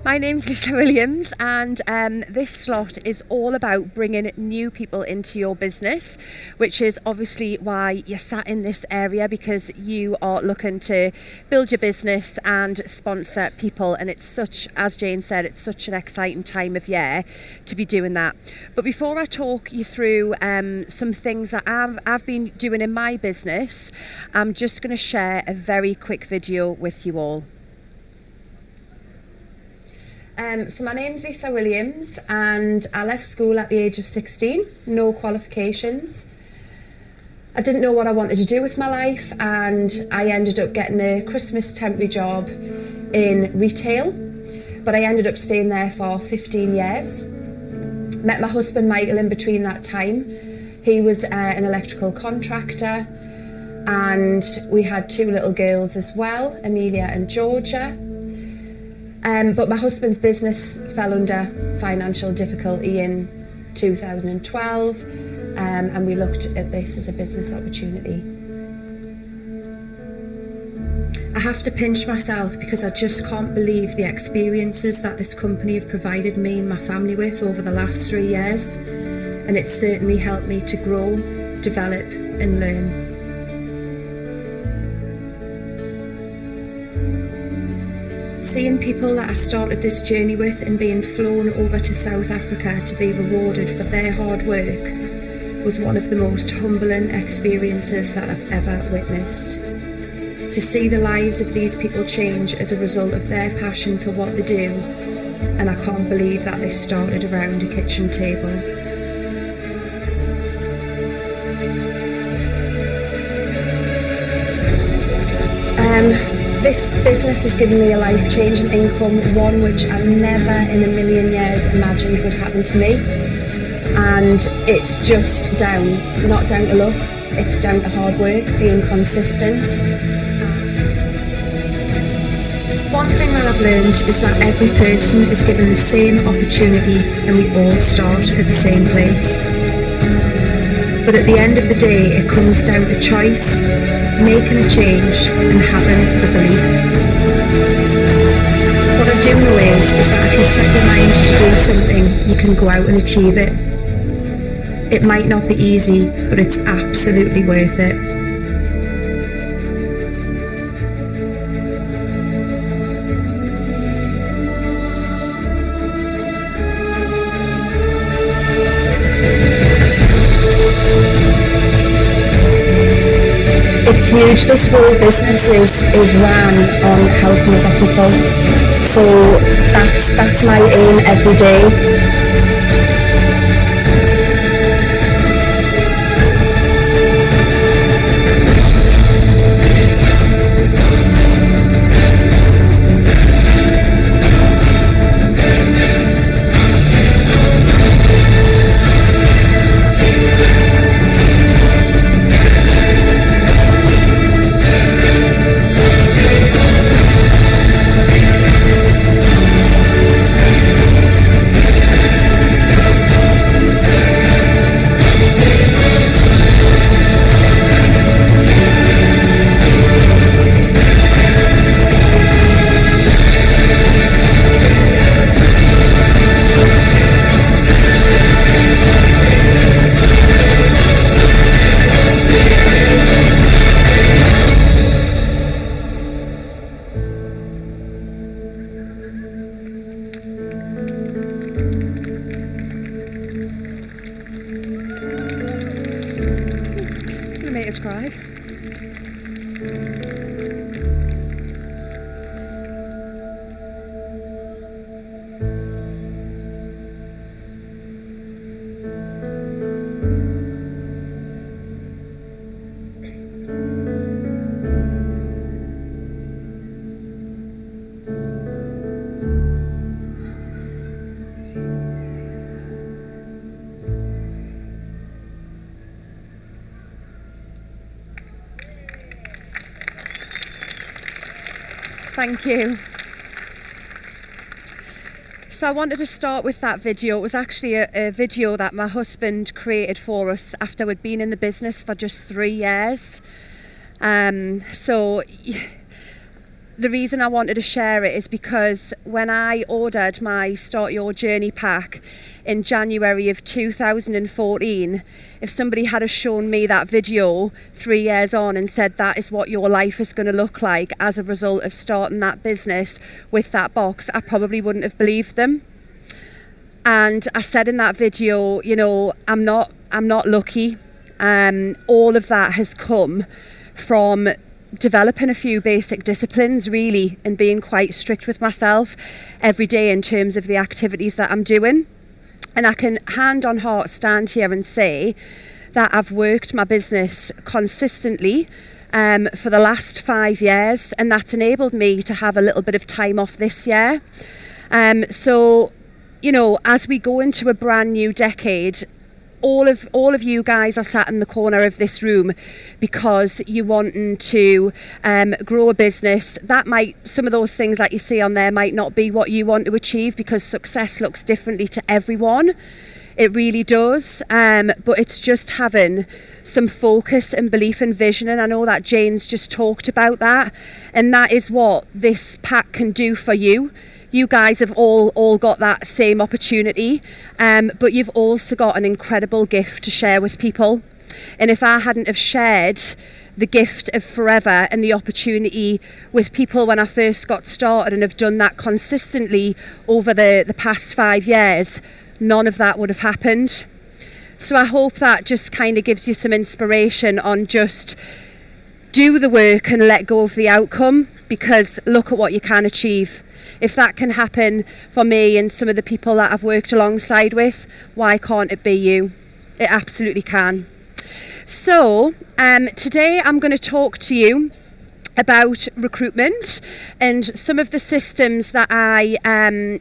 My name's Lisa Williams, and this slot is all about bringing new people into your business, which is obviously why you're sat in this area, because you are looking to build your business and sponsor people. And it's such, as Jane said, it's such an exciting time of year to be doing that. But before I talk you through some things that I've been doing in my business, I'm just going to share a very quick video with you all. So my name's Lisa Williams, and I left school at the age of 16, no qualifications. I didn't know what I wanted to do with my life, and I ended up getting a Christmas temporary job in retail, but I ended up staying there for 15 years. Met my husband Michael in between that time. He was an electrical contractor, and we had 2 little girls as well, Amelia and Georgia. But my husband's business fell under financial difficulty in 2012, and we looked at this as a business opportunity. I have to pinch myself because I just can't believe the experiences that this company have provided me and my family with over the last 3 years, and it's certainly helped me to grow, develop and learn. Seeing people that I started this journey with and being flown over to South Africa to be rewarded for their hard work was one of the most humbling experiences that I've ever witnessed. To see the lives of these people change as a result of their passion for what they do, and I can't believe that this started around a kitchen table. This business has given me a life-changing income, one which I never in a million years imagined would happen to me. And it's just not down to luck, it's down to hard work, being consistent. One thing that I've learned is that every person is given the same opportunity and we all start at the same place. But at the end of the day, it comes down to choice, making a change and having the belief. What I do know is that if you set your mind to do something, you can go out and achieve it. It might not be easy, but it's absolutely worth it. It's huge. This whole business is ran on helping other people. So that's my aim every day. Made us cry. Thank you. So I wanted to start with that video. It was actually a video that my husband created for us after we'd been in the business for just 3 years. So the reason I wanted to share it is because when I ordered my Start Your Journey pack in January of 2014, if somebody had have shown me that video 3 years on and said that is what your life is going to look like as a result of starting that business with that box, I probably wouldn't have believed them. And I said in that video, you know, I'm not lucky. All of that has come from developing a few basic disciplines, really, and being quite strict with myself every day in terms of the activities that I'm doing. And I can hand on heart stand here and say that I've worked my business consistently for the last 5 years, and that's enabled me to have a little bit of time off this year. So, you know, as we go into a brand new decade, all of you guys are sat in the corner of this room because you wanting to grow a business. That might, some of those things that you see on there might not be what you want to achieve, because success looks differently to everyone. It really does. But it's just having some focus and belief and vision. And I know that Jane's just talked about that. And that is what this pack can do for you. You guys have all got that same opportunity, but you've also got an incredible gift to share with people. And if I hadn't have shared the gift of forever and the opportunity with people when I first got started, and have done that consistently over the past 5 years, none of that would have happened. So I hope that just kind of gives you some inspiration on just do the work and let go of the outcome, because look at what you can achieve. If that can happen for me and some of the people that I've worked alongside with, why can't it be you? It absolutely can. So today I'm going to talk to you about recruitment and some of the systems that I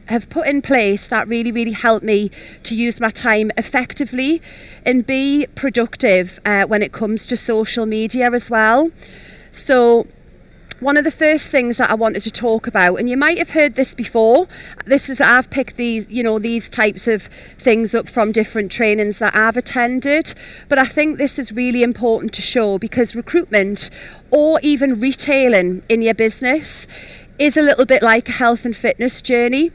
have put in place that really help me to use my time effectively and be productive when it comes to social media as well. So one of the first things that I wanted to talk about, and you might have heard this before, I've picked these types of things up from different trainings that I've attended, but I think this is really important to show, because recruitment or even retailing in your business is a little bit like a health and fitness journey.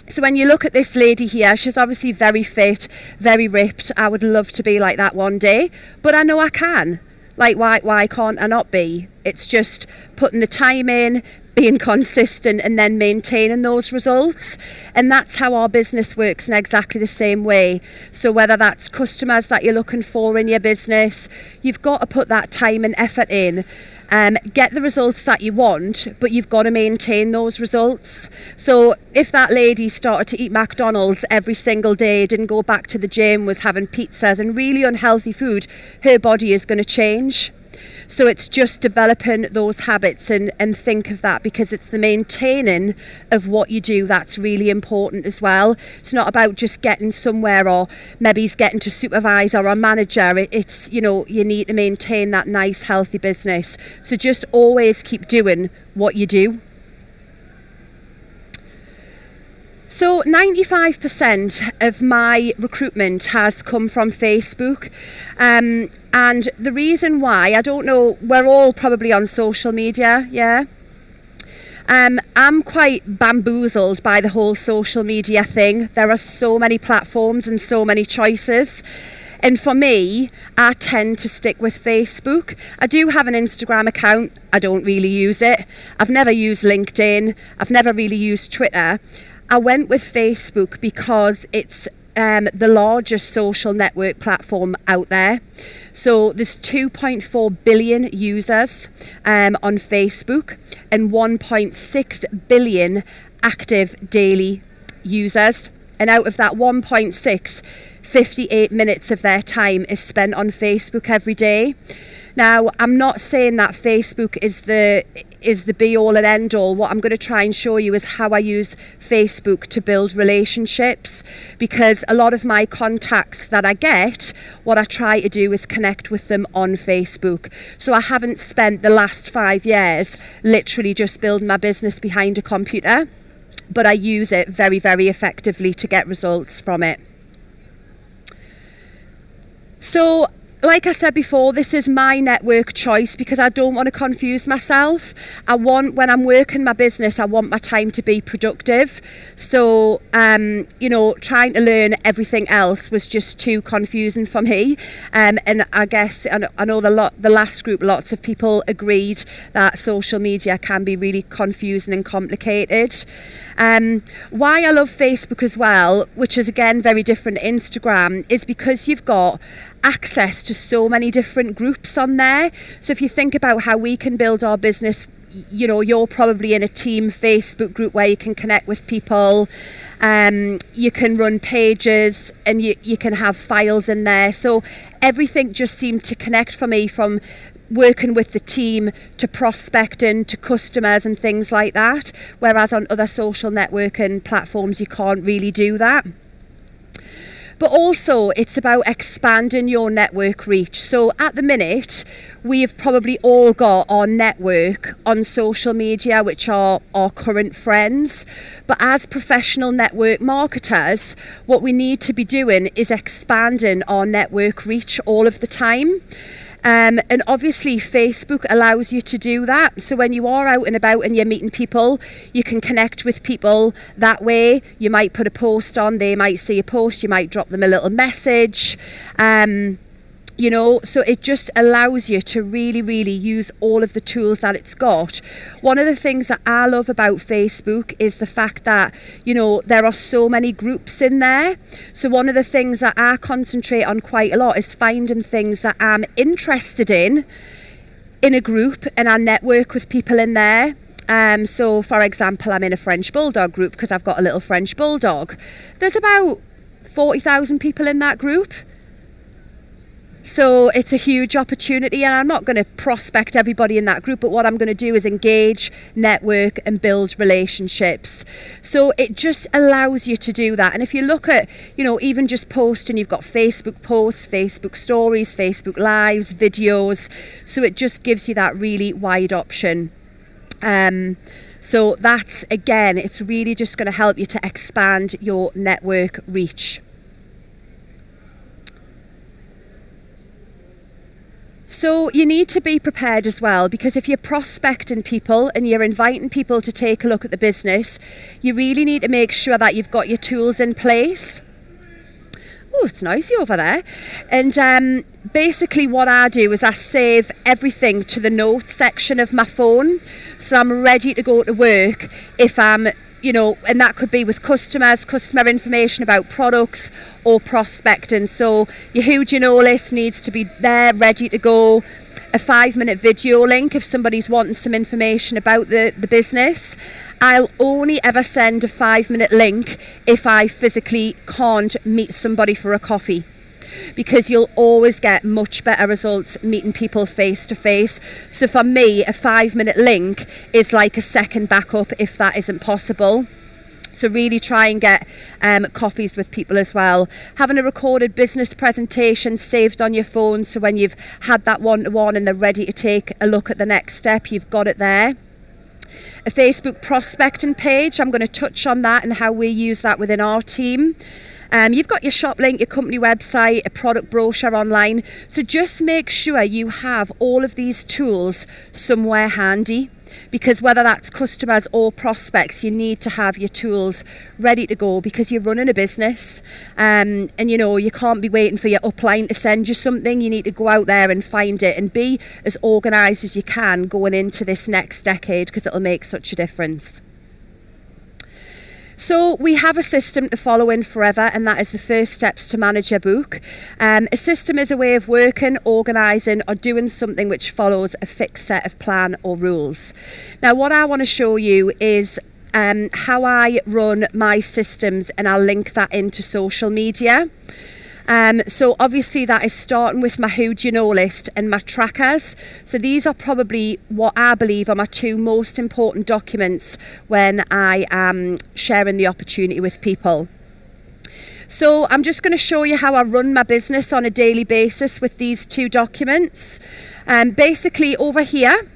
So when you look at this lady here, she's obviously very fit, very ripped. I would love to be like that one day, but I know I can. Like, why can't I not be? It's just putting the time in, being consistent, and then maintaining those results. And that's how our business works in exactly the same way. So whether that's customers that you're looking for in your business, you've got to put that time and effort in. Get the results that you want, but you've got to maintain those results. So if that lady started to eat McDonald's every single day, didn't go back to the gym, was having pizzas and really unhealthy food, her body is going to change. So it's just developing those habits and think of that, because it's the maintaining of what you do that's really important as well. It's not about just getting somewhere or maybe it's getting to supervisor or manager. It's, you know, you need to maintain that nice healthy business. So just always keep doing what you do. So 95% of my recruitment has come from Facebook, and the reason why, I don't know, we're all probably on social media, yeah? I'm quite bamboozled by the whole social media thing. There are so many platforms and so many choices. And for me, I tend to stick with Facebook. I do have an Instagram account. I don't really use it. I've never used LinkedIn. I've never really used Twitter. I went with Facebook because it's the largest social network platform out there. So there's 2.4 billion users on Facebook and 1.6 billion active daily users. And out of that 1.6, 58 minutes of their time is spent on Facebook every day. Now, I'm not saying that Facebook is the be all and end all. What I'm going to try and show you is how I use Facebook to build relationships, because a lot of my contacts that I get, what I try to do is connect with them on Facebook. So I haven't spent the last 5 years literally just building my business behind a computer, but I use it very effectively to get results from it. So like I said before, this is my network choice because I don't want to confuse myself. When I'm working my business, I want my time to be productive. So, trying to learn everything else was just too confusing for me. And I guess, I know the last group, lots of people agreed that social media can be really confusing and complicated. Why I love Facebook as well, which is again very different to Instagram, is because you've got access to so many different groups on there. So if you think about how we can build our business, you're probably in a team Facebook group where you can connect with people. You can run pages and you can have files in there. So everything just seemed to connect for me, from working with the team to prospecting to customers and things like that. Whereas on other social networking platforms, you can't really do that. But also it's about expanding your network reach. So at the minute, we've probably all got our network on social media, which are our current friends. But as professional network marketers, what we need to be doing is expanding our network reach all of the time. And obviously Facebook allows you to do that. So when you are out and about and you're meeting people, you can connect with people that way. You might put a post on, they might see a post, you might drop them a little message. So it just allows you to really, really use all of the tools that it's got. One of the things that I love about Facebook is the fact that, there are so many groups in there. So one of the things that I concentrate on quite a lot is finding things that I'm interested in a group, and I network with people in there. So for example, I'm in a French Bulldog group because I've got a little French Bulldog. There's about 40,000 people in that group. So it's a huge opportunity, and I'm not going to prospect everybody in that group, but what I'm going to do is engage, network and build relationships. So it just allows you to do that. And if you look at, even just posting, you've got Facebook posts, Facebook stories, Facebook lives, videos. So it just gives you that really wide option. So that's, again, it's really just going to help you to expand your network reach. So you need to be prepared as well, because if you're prospecting people and you're inviting people to take a look at the business, you really need to make sure that you've got your tools in place. Oh, it's noisy over there. And basically what I do is I save everything to the notes section of my phone. So I'm ready to go to work if I'm, and that could be with customers, customer information about products or prospecting. So your who do you know list needs to be there, ready to go. A 5-minute video link if somebody's wanting some information about the business. I'll only ever send a 5-minute link if I physically can't meet somebody for a coffee, because you'll always get much better results meeting people face to face. So for me, a 5-minute link is like a second backup if that isn't possible. So really try and get coffees with people as well. Having a recorded business presentation saved on your phone, so when you've had that one-to-one and they're ready to take a look at the next step, you've got it there. A Facebook prospecting page, I'm going to touch on that and how we use that within our team. You've got your shop link, your company website, a product brochure online. So just make sure you have all of these tools somewhere handy, because whether that's customers or prospects, you need to have your tools ready to go, because you're running a business. And you can't be waiting for your upline to send you something. You need to go out there and find it and be as organised as you can going into this next decade, because it'll make such a difference. So we have a system to follow in forever, and that is the first steps to manage your book. A system is a way of working, organising or doing something which follows a fixed set of plan or rules. Now what I want to show you is how I run my systems, and I'll link that into social media. So obviously that is starting with my who do you know list and my trackers. So these are probably what I believe are my two most important documents when I am sharing the opportunity with people. So I'm just going to show you how I run my business on a daily basis with these two documents. Basically over here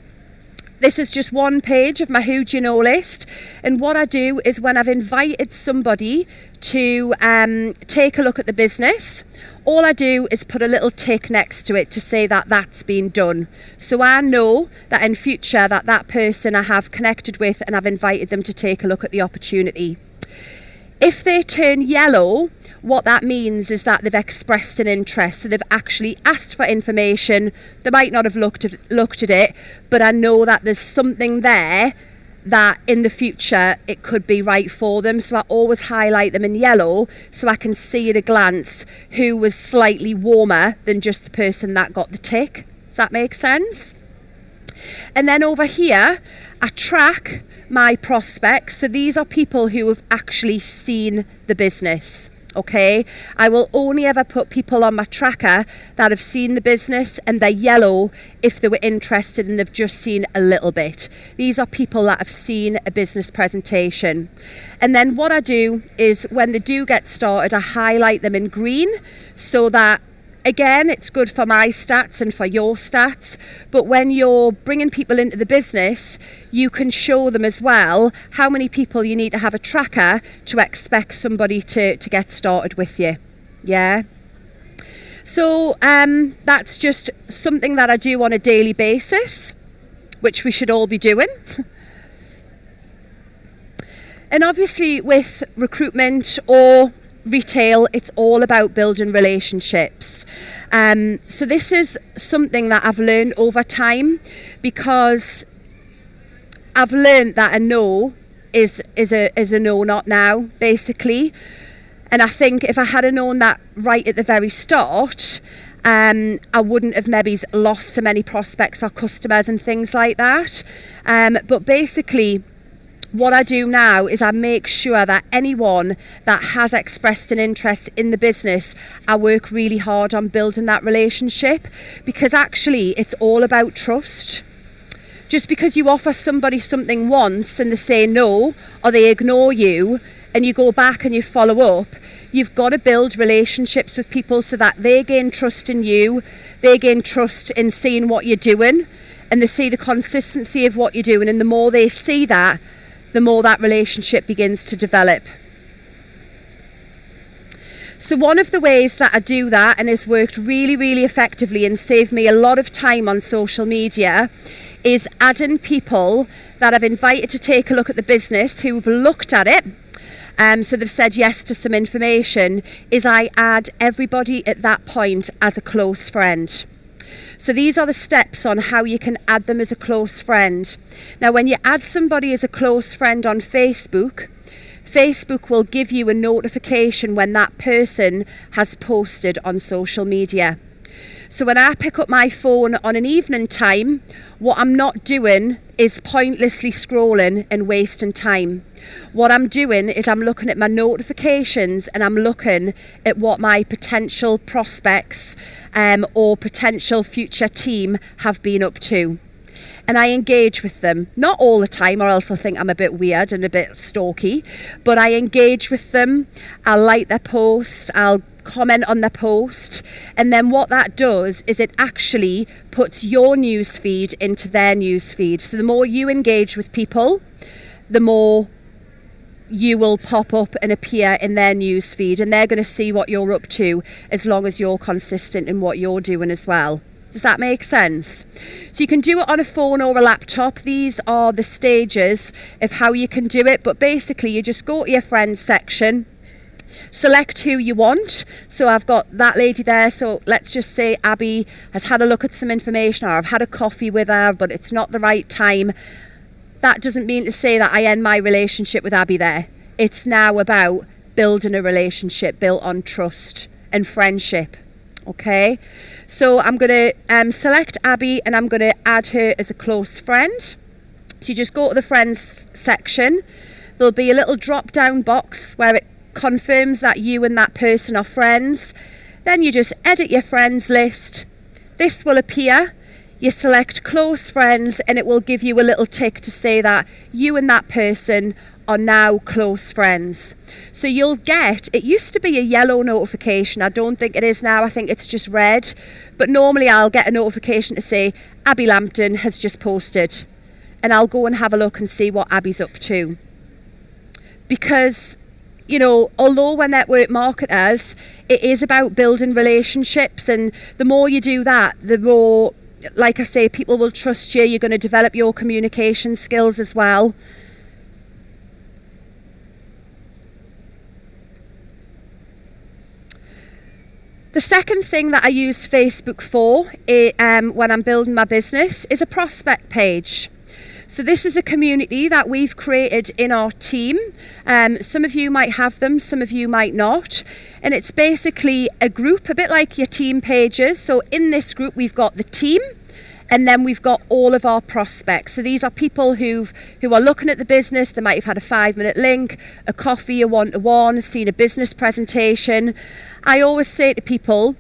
This is just one page of my Who Do You Know list. And what I do is when I've invited somebody to take a look at the business, all I do is put a little tick next to it to say that that's been done. So I know that in future that person I have connected with and I've invited them to take a look at the opportunity. If they turn yellow, what that means is that they've expressed an interest. So they've actually asked for information. They might not have looked at it, but I know that there's something there that in the future it could be right for them. So I always highlight them in yellow so I can see at a glance who was slightly warmer than just the person that got the tick. Does that make sense? And then over here, I track my prospects. So these are people who have actually seen the business. Okay, I will only ever put people on my tracker that have seen the business, and they're yellow if they were interested and they've just seen a little bit. These are people that have seen a business presentation. And then what I do is when they do get started, I highlight them in green so that, again, it's good for my stats and for your stats, but when you're bringing people into the business, you can show them as well how many people you need to have a tracker to expect somebody to get started with you. Yeah. So that's just something that I do on a daily basis, which we should all be doing. And obviously with recruitment or retail, it's all about building relationships. So this is something that I've learned over time, because I've learned that a no is a no, not now, basically. And I think if I had known that right at the very start, I wouldn't have maybe lost so many prospects or customers and things like that. But basically, what I do now is I make sure that anyone that has expressed an interest in the business, I work really hard on building that relationship, because actually it's all about trust. Just because you offer somebody something once and they say no, or they ignore you, and you go back and you follow up, you've got to build relationships with people so that they gain trust in you, they gain trust in seeing what you're doing, and they see the consistency of what you're doing. And the more they see that, the more that relationship begins to develop. So one of the ways that I do that, and has worked really, really effectively and saved me a lot of time on social media, is adding people that I've invited to take a look at the business who've looked at it. So they've said yes to some information, is I add everybody at that point as a close friend. So these are the steps on how you can add them as a close friend. Now, when you add somebody as a close friend on Facebook, Facebook will give you a notification when that person has posted on social media. So when I pick up my phone on an evening time, what I'm not doing is pointlessly scrolling and wasting time. What I'm doing is I'm looking at my notifications, and I'm looking at what my potential prospects or potential future team have been up to. And I engage with them, not all the time, or else I'll think I'm a bit weird and a bit stalky, but I engage with them. I'll like their post, I'll comment on their post, and then what that does is it actually puts your news feed into their news feed. So the more you engage with people, the more you will pop up and appear in their news feed, and they're going to see what you're up to as long as you're consistent in what you're doing as well. Does that make sense? So you can do it on a phone or a laptop. These are the stages of how you can do it, but basically you just go to your friends section, select who you want. So I've got that lady there, so let's just say Abby has had a look at some information, or I've had a coffee with her but it's not the right time. That doesn't mean to say that I end my relationship with Abby there. It's now about building a relationship built on trust and friendship. Okay, so I'm going to select Abby, and I'm going to add her as a close friend. So you just go to the friends section. There'll be a little drop down box where it confirms that you and that person are friends. Then you just edit your friends list. This will appear. You select close friends, and it will give you a little tick to say that you and that person are now close friends. So you'll get, it used to be a yellow notification, I don't think it is now, I think it's just red, but normally I'll get a notification to say Abby Lampton has just posted, and I'll go and have a look and see what Abby's up to. Because, you know, although we're network marketers, it is about building relationships, and the more you do that, the more, like I say, people will trust you. You're going to develop your communication skills as well. The second thing that I use Facebook for when I'm building my business is a prospect page. So this is a community that we've created in our team. Some of you might have them, some of you might not. And it's basically a group, a bit like your team pages. So in this group, we've got the team, and then we've got all of our prospects. So these are people who are looking at the business. They might have had a 5-minute link, a coffee, a one-to-one, seen a business presentation. I always say to people,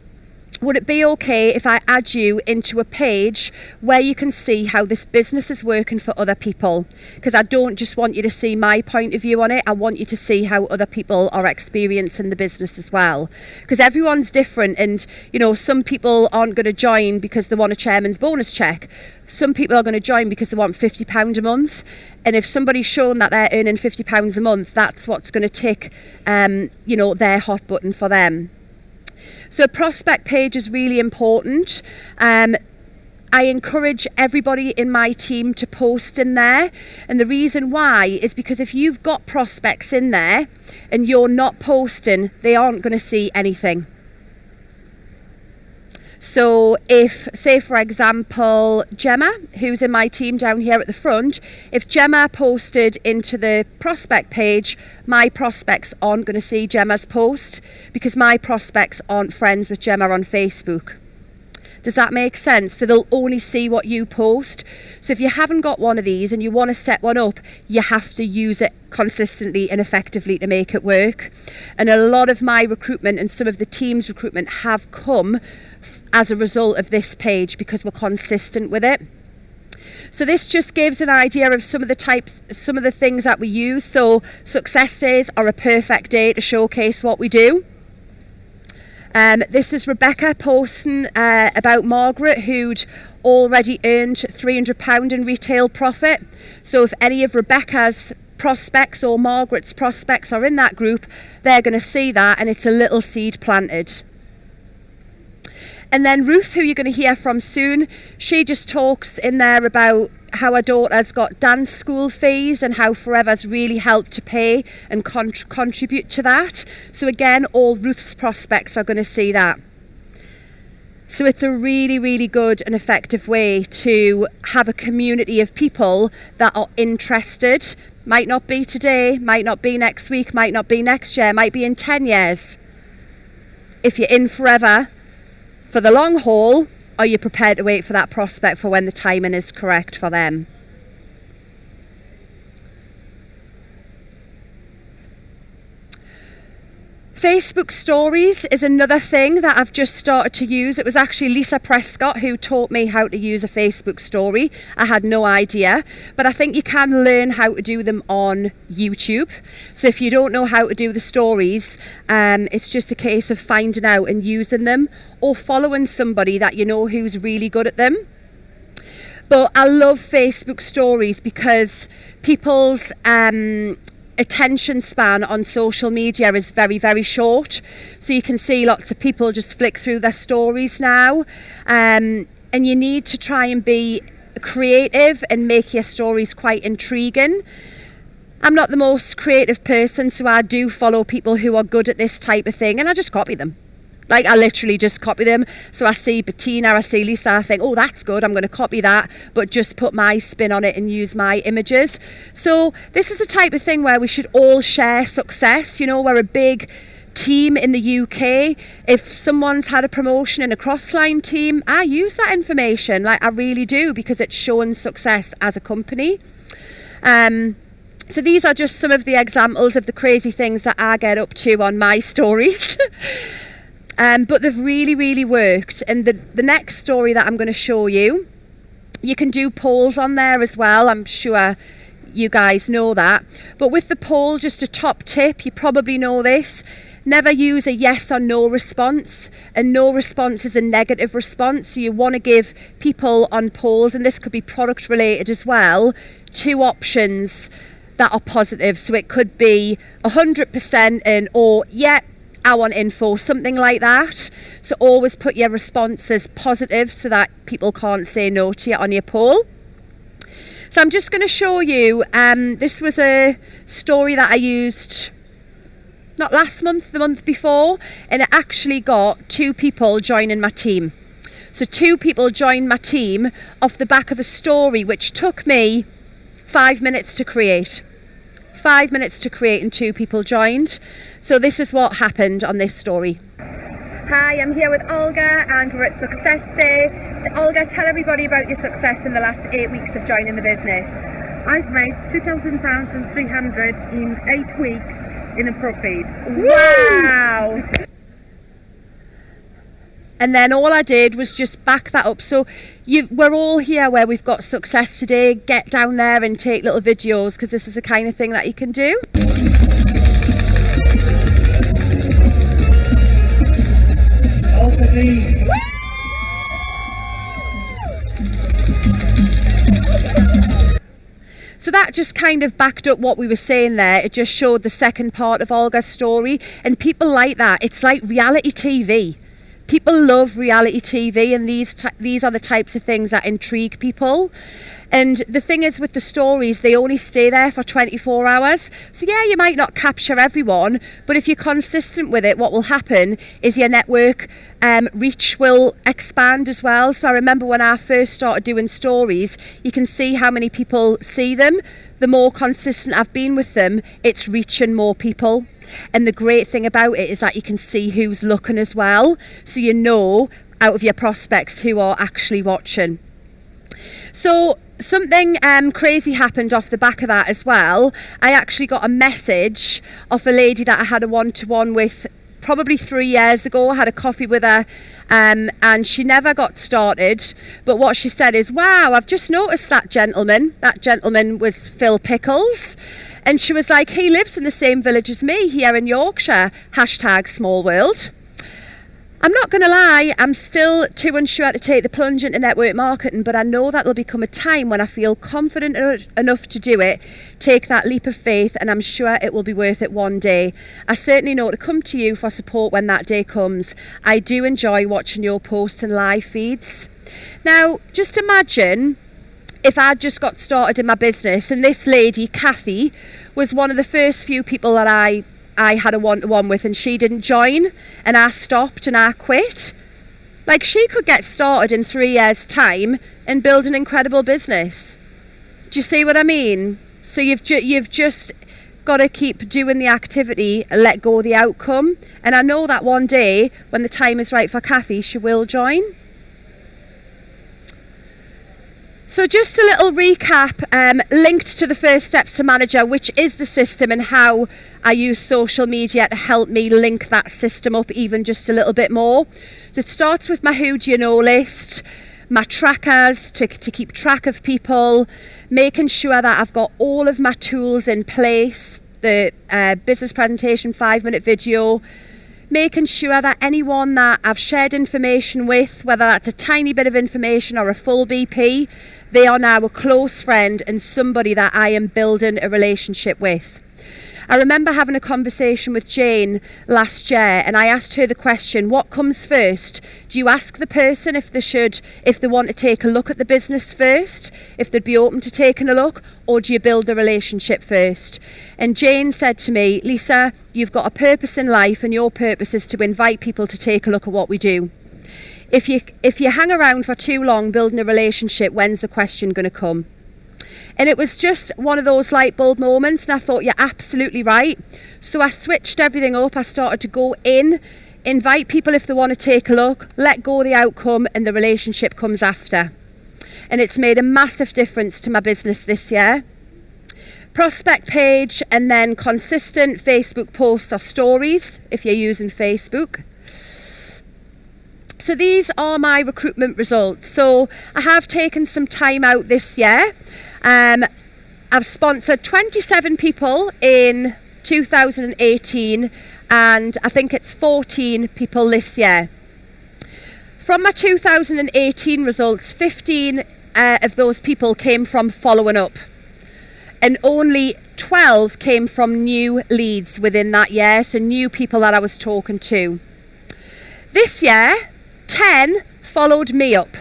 would it be okay if I add you into a page where you can see how this business is working for other people? Because I don't just want you to see my point of view on it. I want you to see how other people are experiencing the business as well. Because everyone's different, and you know, some people aren't going to join because they want a chairman's bonus check. Some people are going to join because they want £50 a month. And if somebody's shown that they're earning £50 a month, that's what's going to tick, you know, their hot button for them. So a prospect page is really important. I encourage everybody in my team to post in there. And the reason why is because if you've got prospects in there and you're not posting, they aren't going to see anything. So if, say for example, Gemma, who's in my team down here at the front, if Gemma posted into the prospect page, my prospects aren't going to see Gemma's post because my prospects aren't friends with Gemma on Facebook. Does that make sense? So they'll only see what you post. So if you haven't got one of these and you want to set one up, you have to use it consistently and effectively to make it work. And a lot of my recruitment and some of the team's recruitment have come as a result of this page because we're consistent with it. So this just gives an idea of some of the things that we use. So success days are a perfect day to showcase what we do. This is Rebecca posting about Margaret, who'd already earned £300 in retail profit. So if any of Rebecca's prospects or Margaret's prospects are in that group, they're going to see that, and it's a little seed planted. And then Ruth, who you're going to hear from soon, she just talks in there about how her daughter's got dance school fees and how Forever's really helped to pay and contribute to that. So again, all Ruth's prospects are going to see that. So it's a really, really good and effective way to have a community of people that are interested. Might not be today, might not be next week, might not be next year, might be in 10 years. If you're in Forever for the long haul, are you prepared to wait for that prospect for when the timing is correct for them? Facebook stories is another thing that I've just started to use. It was actually Lisa Prescott who taught me how to use a Facebook story. I had no idea, but I think you can learn how to do them on YouTube. So if you don't know how to do the stories, it's just a case of finding out and using them, or following somebody that you know who's really good at them. But I love Facebook stories because people's attention span on social media is very, very short. So you can see lots of people just flick through their stories now, and you need to try and be creative and make your stories quite intriguing. I'm not the most creative person, so I do follow people who are good at this type of thing, and I just copy them. Like, I literally just copy them. So I see Bettina, I see Lisa, I think, oh, that's good, I'm going to copy that, but just put my spin on it and use my images. So this is the type of thing where we should all share success. You know, we're a big team in the UK. If someone's had a promotion in a Crossline team, I use that information. Like, I really do, because it's showing success as a company. So these are just some of the examples of the crazy things that I get up to on my stories. But they've really, really worked. And the next story that I'm going to show you, you can do polls on there as well. I'm sure you guys know that. But with the poll, just a top tip, you probably know this, Never use a yes or no response. A no response is a negative response. So you want to give people on polls, and this could be product related as well, 2 options that are positive. So it could be 100% in, or yeah, I want info, something like that. So always put your responses positive so that people can't say no to you on your poll. So I'm just going to show you, this was a story that I used not last month, the month before, and it actually got 2 people joining my team. So 2 people joined my team off the back of a story which took me 5 minutes to create. 5 minutes to create and 2 people joined. So this is what happened on this story. Hi, I'm here with Olga and we're at Success Day. Olga, tell everybody about your success in the last 8 weeks of joining the business. I've made £2,000 and 300 in 8 weeks in a profit. Wow! And then all I did was just back that up. So we're all here where we've got success today. Get down there and take little videos, because this is the kind of thing that you can do. So that just kind of backed up what we were saying there. It just showed the second part of Olga's story, and people like that. It's like reality TV. People love reality TV, and these are the types of things that intrigue people. And the thing is with the stories, they only stay there for 24 hours. So yeah, you might not capture everyone, but if you're consistent with it, what will happen is your network reach will expand as well. So I remember when I first started doing stories, you can see how many people see them. The more consistent I've been with them, it's reaching more people. And the great thing about it is that you can see who's looking as well. So you know out of your prospects who are actually watching. So something crazy happened off the back of that as well. I actually got a message of a lady that I had a one-to-one with probably 3 years ago. I had a coffee with her and she never got started. But what she said is, wow, I've just noticed that gentleman. That gentleman was Phil Pickles. And she was like, he lives in the same village as me here in Yorkshire. #small world. I'm not going to lie, I'm still too unsure to take the plunge into network marketing, but I know that there'll become a time when I feel confident enough to do it, take that leap of faith, and I'm sure it will be worth it one day. I certainly know to come to you for support when that day comes. I do enjoy watching your posts and live feeds. Now, just imagine if I'd just got started in my business and this lady, Kathy, was one of the first few people that I had a one-to-one with, and she didn't join, and I stopped and I quit. Like, she could get started in 3 years' time and build an incredible business. Do you see what I mean? So you've just got to keep doing the activity and let go of the outcome. And I know that one day, when the time is right for Kathy, she will join. So just a little recap, linked to the First Steps to Manager, which is the system and how I use social media to help me link that system up even just a little bit more. So it starts with my who do you know list, my trackers to keep track of people, making sure that I've got all of my tools in place, the business presentation 5-minute video, making sure that anyone that I've shared information with, whether that's a tiny bit of information or a full BP, they are now a close friend and somebody that I am building a relationship with. I remember having a conversation with Jane last year, and I asked her the question, what comes first? Do you ask the person if they want to take a look at the business first, if they'd be open to taking a look, or do you build the relationship first? And Jane said to me, Lisa, you've got a purpose in life, and your purpose is to invite people to take a look at what we do. If you hang around for too long building a relationship, when's the question going to come? And it was just one of those light bulb moments, and I thought, you're absolutely right. So I switched everything up. I started to go in, invite people if they want to take a look, let go of the outcome, and the relationship comes after. And it's made a massive difference to my business this year. Prospect page, and then consistent Facebook posts or stories if you're using Facebook. So these are my recruitment results. So I have taken some time out this year. I've sponsored 27 people in 2018, and I think it's 14 people this year. From my 2018 results, 15 of those people came from following up, and only 12 came from new leads within that year, so new people that I was talking to. This year, 10 followed me up.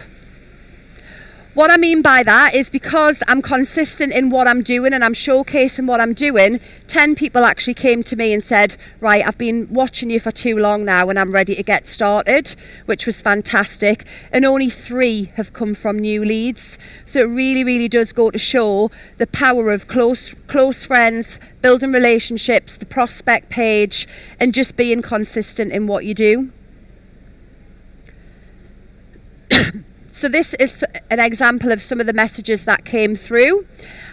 What I mean by that is because I'm consistent in what I'm doing and I'm showcasing what I'm doing, 10 people actually came to me and said, right, I've been watching you for too long now and I'm ready to get started, which was fantastic. And only 3 have come from new leads. So it really, really does go to show the power of close friends, building relationships, the prospect page, and just being consistent in what you do. So this is an example of some of the messages that came through.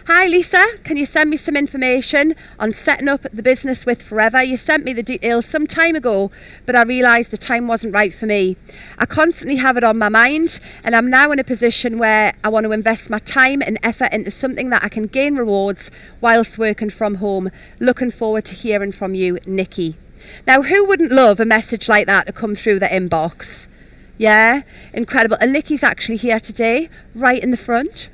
Hi Lisa, can you send me some information on setting up the business with Forever? You sent me the details some time ago, but I realised the time wasn't right for me. I constantly have it on my mind, and I'm now in a position where I want to invest my time and effort into something that I can gain rewards whilst working from home. Looking forward to hearing from you, Nikki. Now, who wouldn't love a message like that to come through the inbox? Yeah, incredible. And Nikki's actually here today, right in the front.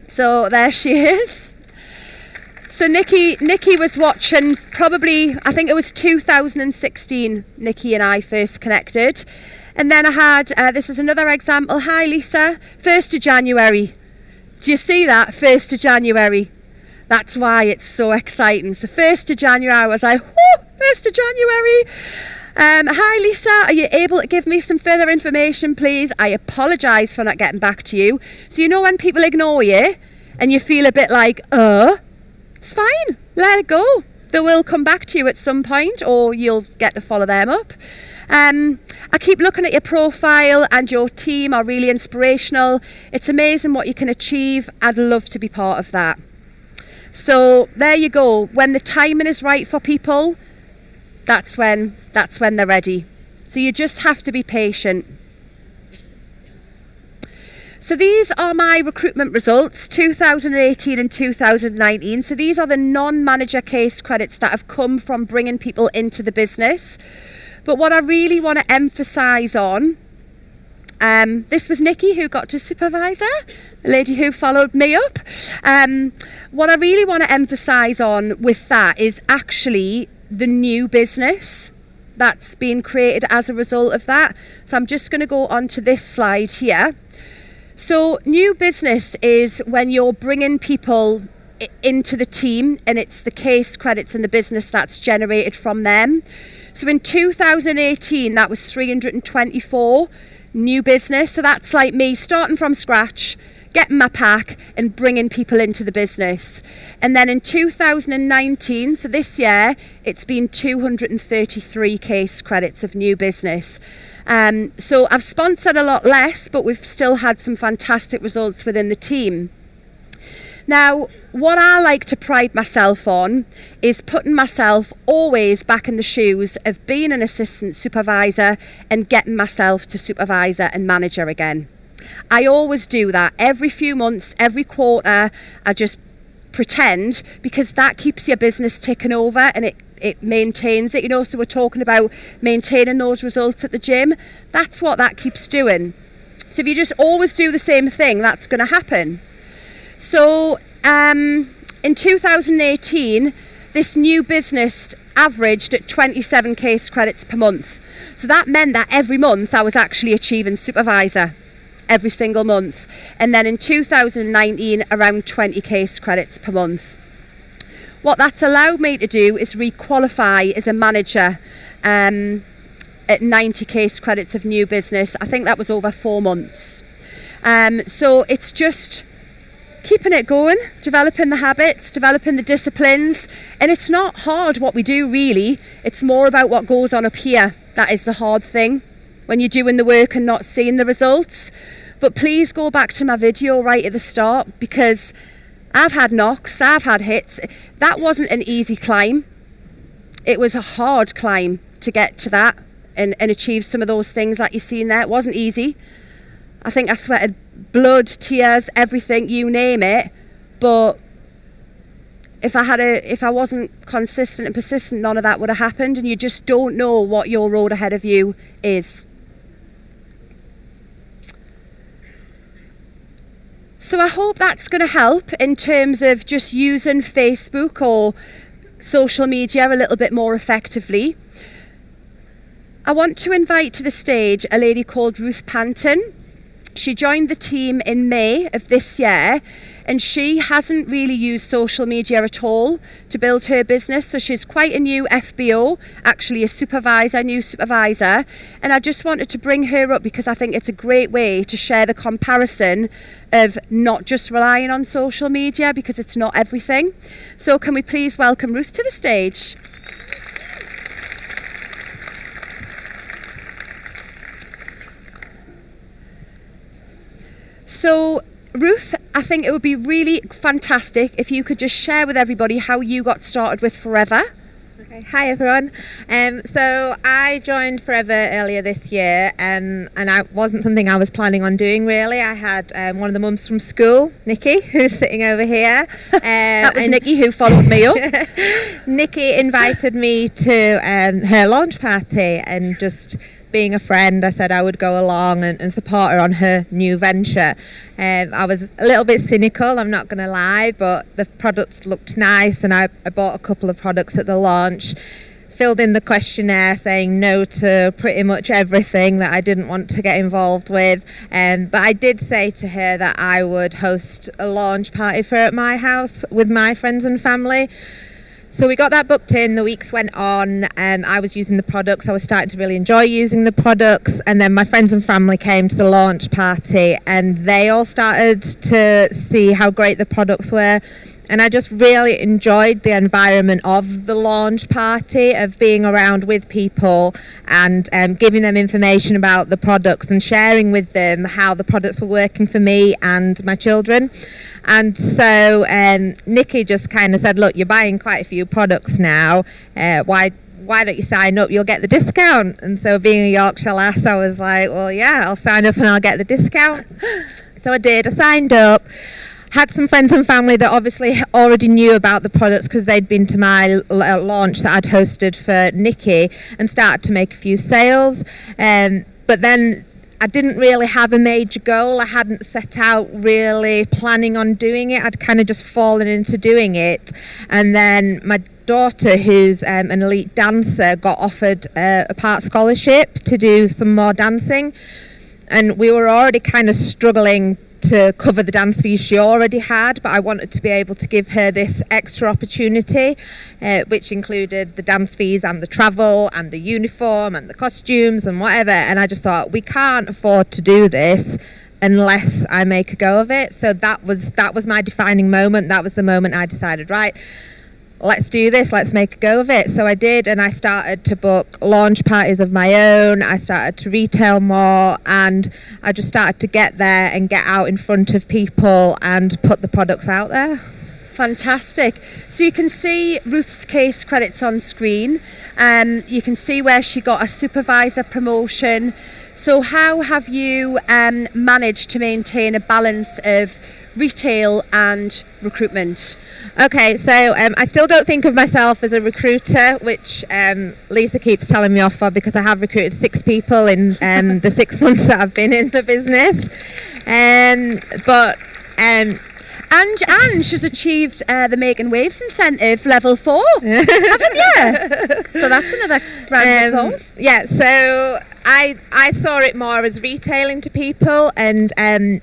So there she is. So Nikki was watching probably, I think it was 2016, Nikki and I first connected. And then I had, this is another example. Hi Lisa, 1st of January. Do you see that? 1st of January. That's why it's so exciting. So 1st of January, I was like, whoo, 1st of January. Hi Lisa, are you able to give me some further information please? I apologise for not getting back to you. So you know when people ignore you and you feel a bit like, it's fine, let it go. They will come back to you at some point, or you'll get to follow them up. I keep looking at your profile and your team are really inspirational. It's amazing what you can achieve. I'd love to be part of that. So there you go. When the timing is right for people, that's when they're ready. So you just have to be patient. So these are my recruitment results, 2018 and 2019. So these are the non-manager case credits that have come from bringing people into the business. But what I really want to emphasise on, this was Nikki who got to supervisor, the lady who followed me up. What I really want to emphasise on with that is actually the new business that's been created as a result of that. So I'm just going to go on to this slide here. So new business is when you're bringing people into the team and it's the case credits and the business that's generated from them. So in 2018 that was 324 new business. So that's like me starting from scratch, getting my pack and bringing people into the business. And then in 2019, so this year, it's been 233 case credits of new business. So I've sponsored a lot less, but we've still had some fantastic results within the team. Now, what I like to pride myself on is putting myself always back in the shoes of being an assistant supervisor and getting myself to supervisor and manager again. I always do that. Every few months, every quarter, I just pretend, because that keeps your business ticking over and it maintains it, you know. So we're talking about maintaining those results at the gym. That's what that keeps doing. So if you just always do the same thing, that's going to happen. So in 2018, this new business averaged at 27 case credits per month. So that meant that every month I was actually achieving supervisor. Every single month. And then in 2019, around 20 case credits per month. What that's allowed me to do is re-qualify as a manager at 90 case credits of new business. I think that was over 4 months. So it's just keeping it going, developing the habits, developing the disciplines. And it's not hard what we do really. It's more about what goes on up here. That is the hard thing, when you're doing the work and not seeing the results. But please go back to my video right at the start, because I've had knocks, I've had hits. That wasn't an easy climb. It was a hard climb to get to that and achieve some of those things that you've seen there. It wasn't easy. I think I sweated blood, tears, everything, you name it. But if I wasn't consistent and persistent, none of that would have happened, and you just don't know what your road ahead of you is. So I hope that's going to help in terms of just using Facebook or social media a little bit more effectively. I want to invite to the stage a lady called Ruth Panton. She joined the team in May of this year, and she hasn't really used social media at all to build her business. So she's quite a new FBO, actually a new supervisor. And I just wanted to bring her up because I think it's a great way to share the comparison of not just relying on social media, because it's not everything. So can we please welcome Ruth to the stage? So Ruth, I think it would be really fantastic if you could just share with everybody how you got started with Forever. Okay. Hi everyone. So I joined Forever earlier this year, and it wasn't something I was planning on doing really. I had one of the mums from school, Nikki, who's sitting over here. That was Nikki who followed me up. Nikki invited me to her launch party, and just being a friend, I said I would go along and support her on her new venture. I was a little bit cynical, I'm not going to lie, but the products looked nice, and I bought a couple of products at the launch, filled in the questionnaire saying no to pretty much everything that I didn't want to get involved with. But I did say to her that I would host a launch party for her at my house with my friends and family. So we got that booked in, the weeks went on, and I was using the products, I was starting to really enjoy using the products, and then my friends and family came to the launch party, and they all started to see how great the products were. And I just really enjoyed the environment of the launch party, of being around with people and giving them information about the products and sharing with them how the products were working for me and my children. And so Nikki just kind of said, look, you're buying quite a few products now, why don't you sign up, you'll get the discount. And so being a Yorkshire lass, I was like, well yeah, I'll sign up and I'll get the discount. So I did, I signed up. Had some friends and family that obviously already knew about the products because they'd been to my launch that I'd hosted for Nikki, and started to make a few sales. But then I didn't really have a major goal. I hadn't set out really planning on doing it. I'd kind of just fallen into doing it. And then my daughter, who's an elite dancer, got offered a part scholarship to do some more dancing. And we were already kind of struggling to cover the dance fees she already had, but I wanted to be able to give her this extra opportunity, which included the dance fees and the travel and the uniform and the costumes and whatever. And I just thought, we can't afford to do this unless I make a go of it. So that was my defining moment. That was the moment I decided, right, let's do this, let's make a go of it. So I did, and I started to book launch parties of my own. I started to retail more, and I just started to get there and get out in front of people and put the products out there. Fantastic. So you can see Ruth's case credits on screen. You can see where she got a supervisor promotion. So how have you managed to maintain a balance of retail and recruitment? Okay, so I still don't think of myself as a recruiter, which Lisa keeps telling me off for, because I have recruited 6 people in the 6 months that I've been in the business. And she's achieved the Making Waves incentive level 4, haven't you? So that's another round of applause. Yeah, so I saw it more as retailing to people and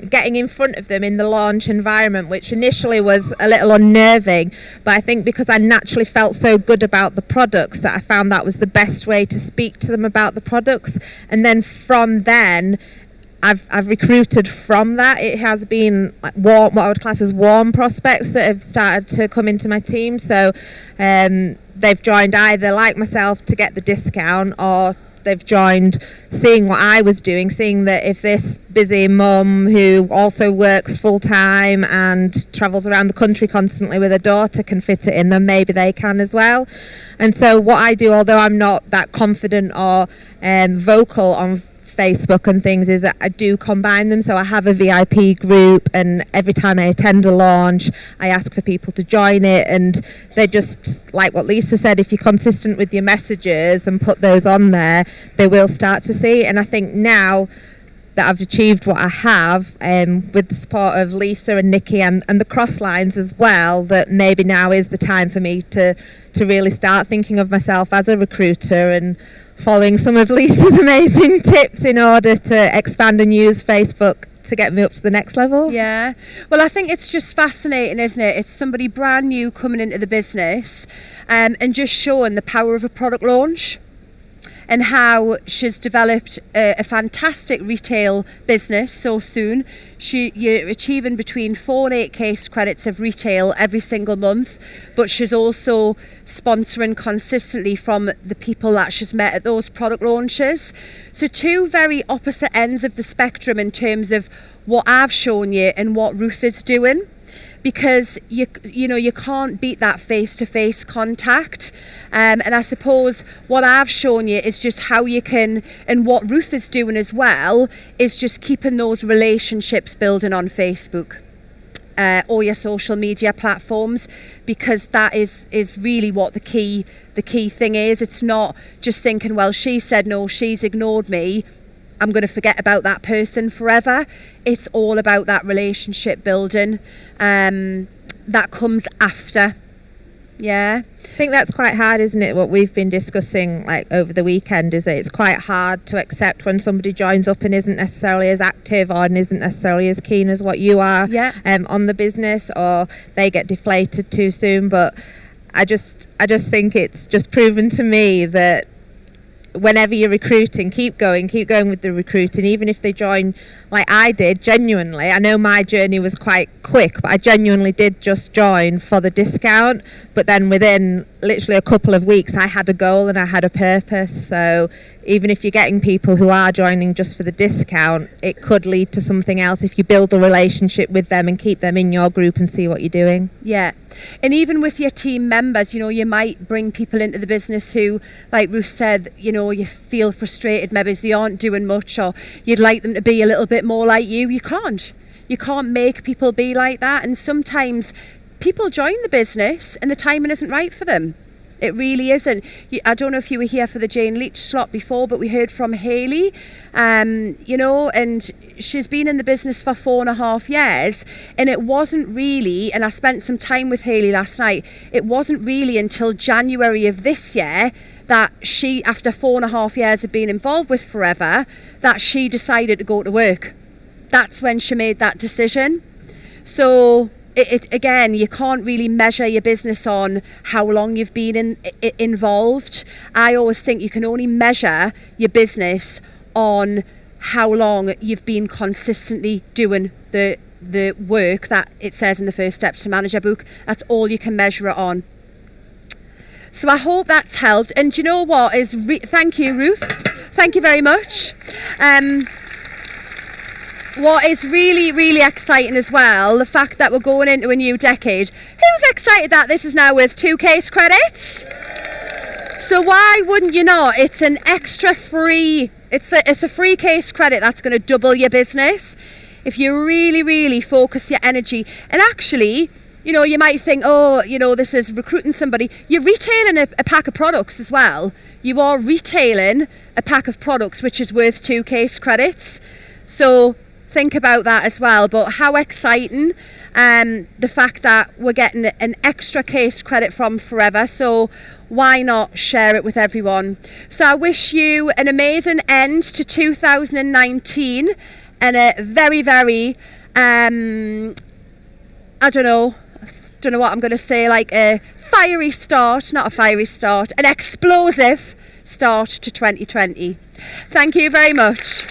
getting in front of them in the launch environment, which initially was a little unnerving, but I think because I naturally felt so good about the products that I found that was the best way to speak to them about the products. And then from then I've recruited from that. It has been like warm, what I would class as warm prospects that have started to come into my team. So they've joined either like myself to get the discount, or they've joined seeing what I was doing, seeing that if this busy mum who also works full time and travels around the country constantly with her daughter can fit it in, then maybe they can as well. And so what I do, although I'm not that confident or vocal on Facebook and things is that I do combine them. So I have a VIP group, and every time I attend a launch, I ask for people to join it. And they're just like what Lisa said, if you're consistent with your messages and put those on there, they will start to see. And I think now that I've achieved what I have, with the support of Lisa and Nikki and the cross lines as well, that maybe now is the time for me to really start thinking of myself as a recruiter and following some of Lisa's amazing tips in order to expand and use Facebook to get me up to the next level. Yeah. Well, I think it's just fascinating, isn't it? It's somebody brand new coming into the business, and just showing the power of a product launch, and how she's developed a fantastic retail business so soon. You're achieving between 4 and 8 case credits of retail every single month, but she's also sponsoring consistently from the people that she's met at those product launches. So 2 very opposite ends of the spectrum in terms of what I've shown you and what Ruth is doing. Because you can't beat that face-to-face contact, and I suppose what I've shown you is just how you can, and what Ruth is doing as well, is just keeping those relationships building on Facebook or your social media platforms, because that is really what the key thing is. It's not just thinking, well, she said no, she's ignored me, I'm going to forget about that person forever. It's all about that relationship building that comes after. Yeah. I think that's quite hard, isn't it? What we've been discussing like over the weekend is that it's quite hard to accept when somebody joins up and isn't necessarily as active or isn't necessarily as keen as what you are on the business, or they get deflated too soon. But I just think it's just proven to me that whenever you're recruiting, keep going with the recruiting, even if they join like I did. Genuinely, I know my journey was quite quick, but I genuinely did just join for the discount, but then within literally a couple of weeks I had a goal and I had a purpose. So even if you're getting people who are joining just for the discount, it could lead to something else if you build a relationship with them and keep them in your group and see what you're doing. Yeah. And even with your team members, you might bring people into the business who, like Ruth said, you feel frustrated maybe as they aren't doing much, or you'd like them to be a little bit more like you. You can't make people be like that. And sometimes people join the business and the timing isn't right for them. It really isn't. I don't know if you were here for the Jane Leach slot before, but we heard from Hayley, and she's been in the business for 4.5 years, and it wasn't really, and I spent some time with Hayley last night, it wasn't really until January of this year that she, after 4.5 years of being involved with Forever, that she decided to go to work. That's when she made that decision. So again, you can't really measure your business on how long you've been involved. I always think you can only measure your business on how long you've been consistently doing the work that it says in the First Steps to Manager book. That's all you can measure it on. So I hope that's helped. And do you know what thank you, Ruth. Thank you very much. What is really, really exciting as well, the fact that we're going into a new decade. Who's excited that this is now with 2 case credits? So why wouldn't you not? It's an extra free, it's a free case credit that's going to double your business if you really, really focus your energy. And actually, you might think, this is recruiting somebody. You're retailing a pack of products as well. You are retailing a pack of products which is worth 2 case credits. So think about that as well. But how exciting, the fact that we're getting an extra case credit from Forever. So why not share it with everyone? So I wish you an amazing end to 2019 and a very, very, I don't know what I'm going to say, like a fiery start, not a fiery start, an explosive start to 2020. Thank you very much.